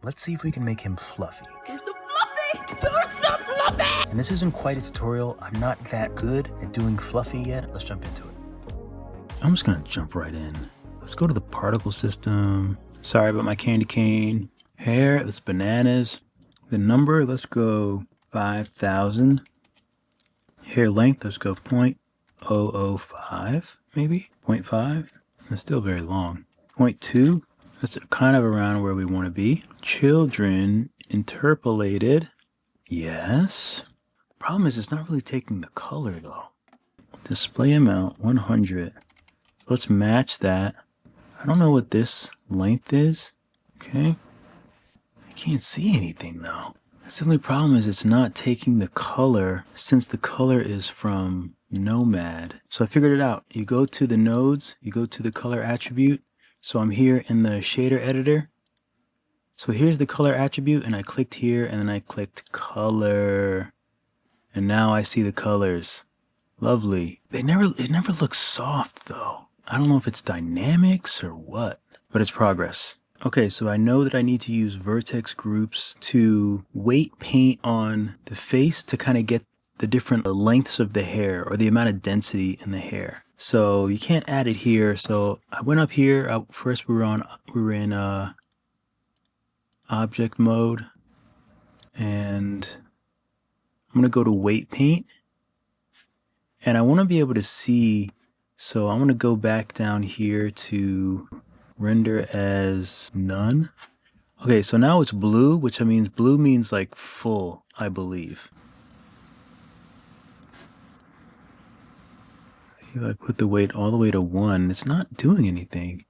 Let's see if we can make him fluffy. You're so fluffy! You're so fluffy! And this isn't quite a tutorial. I'm not that good at doing fluffy yet. Let's jump into it. I'm just gonna jump right in. Let's go to the particle system. Sorry about my candy cane. Hair, that's bananas. The number, let's go 5,000. Hair length, let's go 0.005, maybe 0.5. That's still very long. 0.2, that's kind of around where we want to be. Children, interpolated, yes. Problem is, it's not really taking the color though. Display amount, 100. So let's match that. I don't know what this length is. Okay. I can't see anything though. That's the only problem is it's not taking the color since the color is from Nomad. So I figured it out. You go to the nodes, you go to the color attribute. So I'm here in the shader editor. So here's the color attribute and I clicked here and then I clicked color. And now I see the colors. Lovely. It never looks soft though. I don't know if it's dynamics or what, but it's progress. Okay, so I know that I need to use vertex groups to weight paint on the face to kind of get the different lengths of the hair or the amount of density in the hair. So you can't add it here. So I went up here. First we were in object mode, and I'm gonna go to weight paint, and I want to be able to see. So I'm gonna go back down here to render as none. Okay, so now it's blue, which means blue means like full, I believe. If I put the weight all the way to 1, it's not doing anything.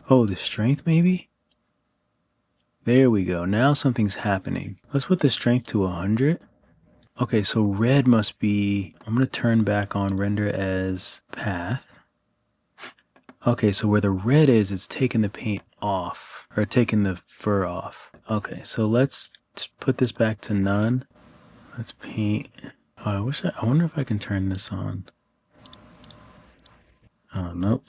Oh, the strength maybe? There we go. Now something's happening. Let's put the strength to 100. Okay, so red must be, I'm going to turn back on render as path. Okay, so where the red is, it's taking the paint off, or taking the fur off. Okay, so let's put this back to none. Let's paint. Oh, I wonder if I can turn this on. Oh, nope.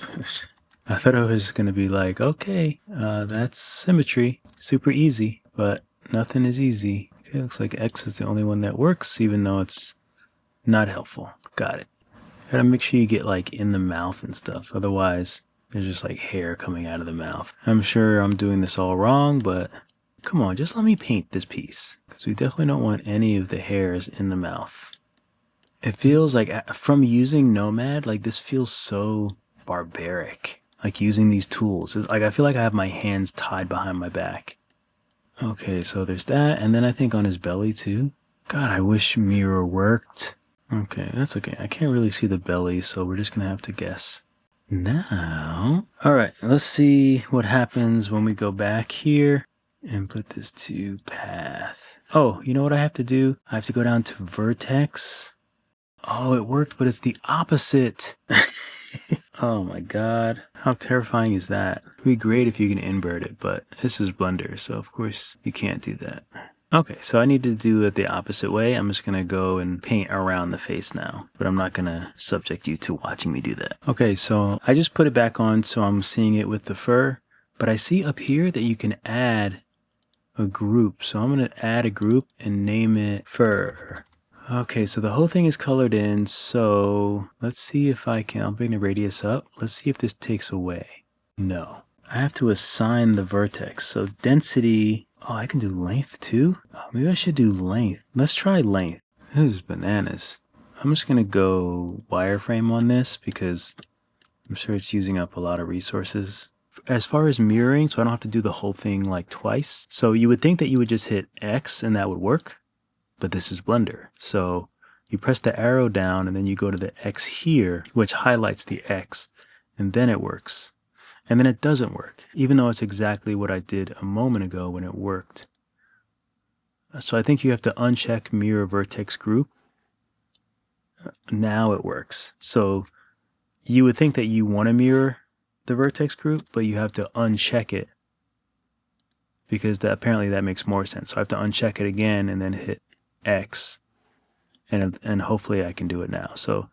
I thought I was going to be like, okay, that's symmetry. Super easy, but nothing is easy. Okay, looks like X is the only one that works, even though it's not helpful. Got it. Gotta make sure you get like in the mouth and stuff. Otherwise, there's just like hair coming out of the mouth. I'm sure I'm doing this all wrong, but come on, just let me paint this piece. Because we definitely don't want any of the hairs in the mouth. It feels like, from using Nomad, like this feels so barbaric. Like using these tools. It's like I feel like I have my hands tied behind my back. Okay, so there's that. And then I think on his belly too. God, I wish mirror worked. Okay, that's okay. I can't really see the belly, so we're just gonna have to guess. Now, all right, let's see what happens when we go back here and put this to path. Oh, you know what I have to do? I have to go down to vertex. Oh, it worked, but it's the opposite. Oh my God, how terrifying is that? It'd be great if you can invert it, but this is Blender, so of course you can't do that. Okay, so I need to do it the opposite way. I'm just gonna go and paint around the face now, but I'm not gonna subject you to watching me do that. Okay, so I just put it back on so I'm seeing it with the fur, but I see up here that you can add a group. So I'm gonna add a group and name it fur. Okay, so the whole thing is colored in, so let's see if I can, I'll bring the radius up. Let's see if this takes away. No, I have to assign the vertex. So density, oh, I can do length too? Oh, maybe I should do length. Let's try length. This is bananas. I'm just gonna go wireframe on this because I'm sure it's using up a lot of resources. As far as mirroring, so I don't have to do the whole thing like twice. So you would think that you would just hit X and that would work. But this is Blender. So you press the arrow down and then you go to the X here, which highlights the X, and then it works. And then it doesn't work, even though it's exactly what I did a moment ago when it worked. So I think you have to uncheck mirror vertex group. Now it works. So you would think that you want to mirror the vertex group, but you have to uncheck it because apparently that makes more sense. So I have to uncheck it again and then hit X, and hopefully I can do it now. So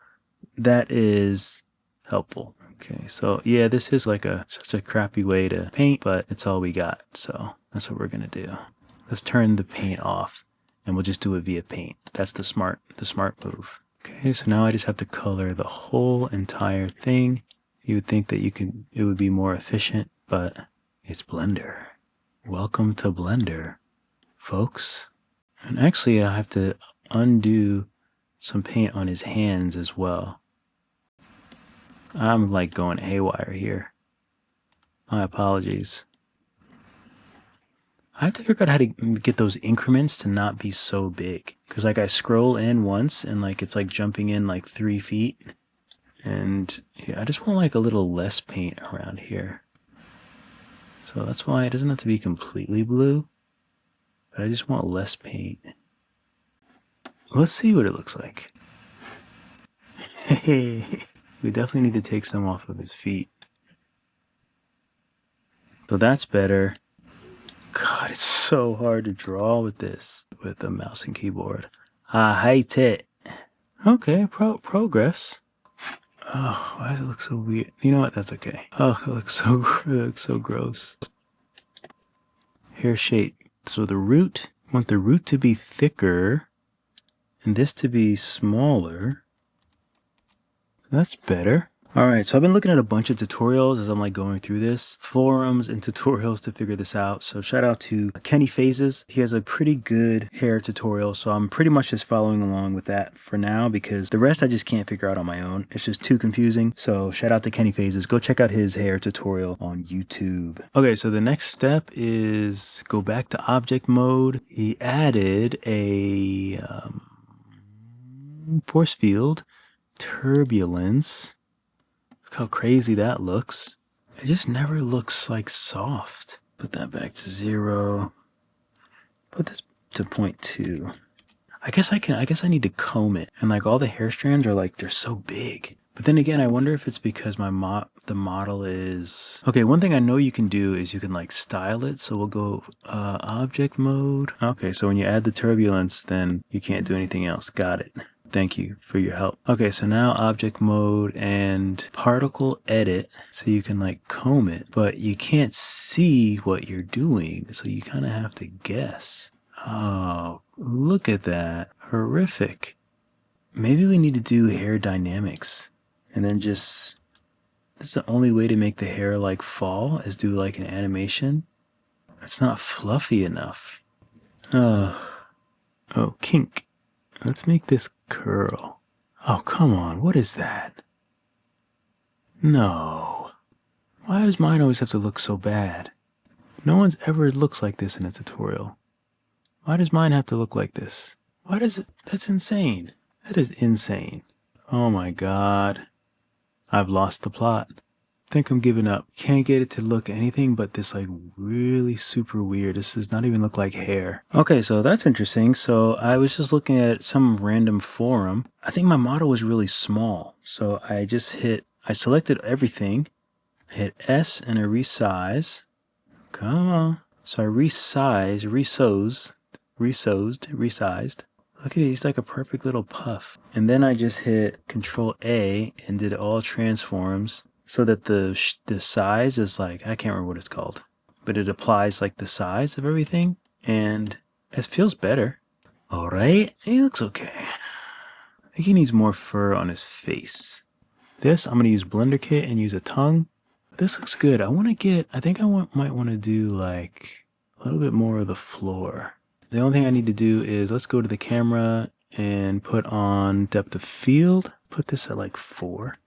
that is helpful. Okay, so yeah, this is like such a crappy way to paint, but it's all we got. So That's what we're gonna do. Let's turn the paint off and we'll just do it via paint. That's the smart move. Okay, so now I just have to color the whole entire thing. You would think that it would be more efficient, but it's Blender. Welcome to Blender, folks. And actually I have to undo some paint on his hands as well. I'm like going haywire here. My apologies. I have to figure out how to get those increments to not be so big. Because like I scroll in once and like it's like jumping in like 3 feet. And yeah, I just want like a little less paint around here. So that's why it doesn't have to be completely blue. But I just want less paint. Let's see what it looks like. Hey, we definitely need to take some off of his feet. So that's better. God, it's so hard to draw with this, with a mouse and keyboard. I hate it. Okay, progress. Oh, why does it look so weird? You know what? That's okay. Oh, it looks so gross. Hair shape. So the root, I want the root to be thicker and this to be smaller. That's better. All right, so I've been looking at a bunch of tutorials as I'm like going through this, forums and tutorials to figure this out. So shout out to Kenny Phases. He has a pretty good hair tutorial. So I'm pretty much just following along with that for now because the rest I just can't figure out on my own. It's just too confusing. So shout out to Kenny Phases. Go check out his hair tutorial on YouTube. Okay, so the next step is go back to object mode. He added a force field, turbulence. How crazy that looks. It just never looks like soft. Put that back to 0. Put this to 0.2. I guess I need to comb it. And like all the hair strands are like, they're so big. But then again, I wonder if it's because the model is... Okay, one thing I know you can do is you can like style it. So we'll go object mode. Okay, so when you add the turbulence, then you can't do anything else. Got it. Thank you for your help. Okay, so now object mode and particle edit. So you can like comb it, but you can't see what you're doing. So you kind of have to guess. Oh, look at that. Horrific. Maybe we need to do hair dynamics and then just, this is the only way to make the hair like fall is do like an animation. It's not fluffy enough. Oh, kink. Let's make this curl. Oh, come on. What is that? No. Why does mine always have to look so bad? No one's ever looks like this in a tutorial. Why does mine have to look like this? Why does it? That's insane. That is insane. Oh my God. I've lost the plot. I think I'm giving up. Can't get it to look anything but this like really super weird. This does not even look like hair. Okay, so that's interesting. So I was just looking at some random forum. I think my model was really small. So I selected everything, hit S and I resize. Come on. So I resized. Look at it, he's like a perfect little puff. And then I just hit Control A and did all transforms. So that the size is like, I can't remember what it's called, but it applies like the size of everything and it feels better. All right, he looks okay. I think he needs more fur on his face. This, I'm gonna use Blender Kit and use a tongue. This looks good. I think I might want to do like a little bit more of the floor. The only thing I need to do is let's go to the camera and put on depth of field. Put this at like 4.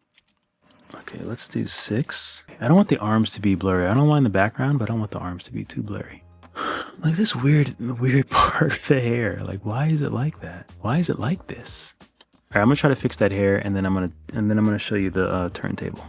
Okay, let's do 6. I don't want the arms to be blurry. I don't mind the background, but I don't want the arms to be too blurry. Like this weird part of the hair. Like, why is it like that? Why is it like this? All right, I'm gonna try to fix that hair, and then I'm gonna show you the turntable.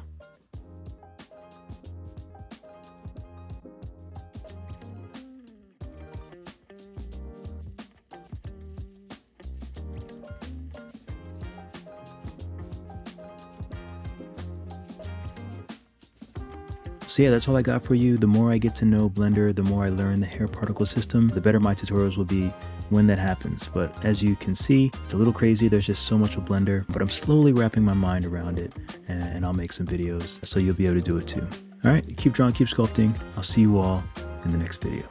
So yeah, that's all I got for you. The more I get to know Blender, the more I learn the hair particle system, the better my tutorials will be when that happens. But as you can see, it's a little crazy. There's just so much with Blender, but I'm slowly wrapping my mind around it, and I'll make some videos so you'll be able to do it too. All right, keep drawing, keep sculpting. I'll see you all in the next video.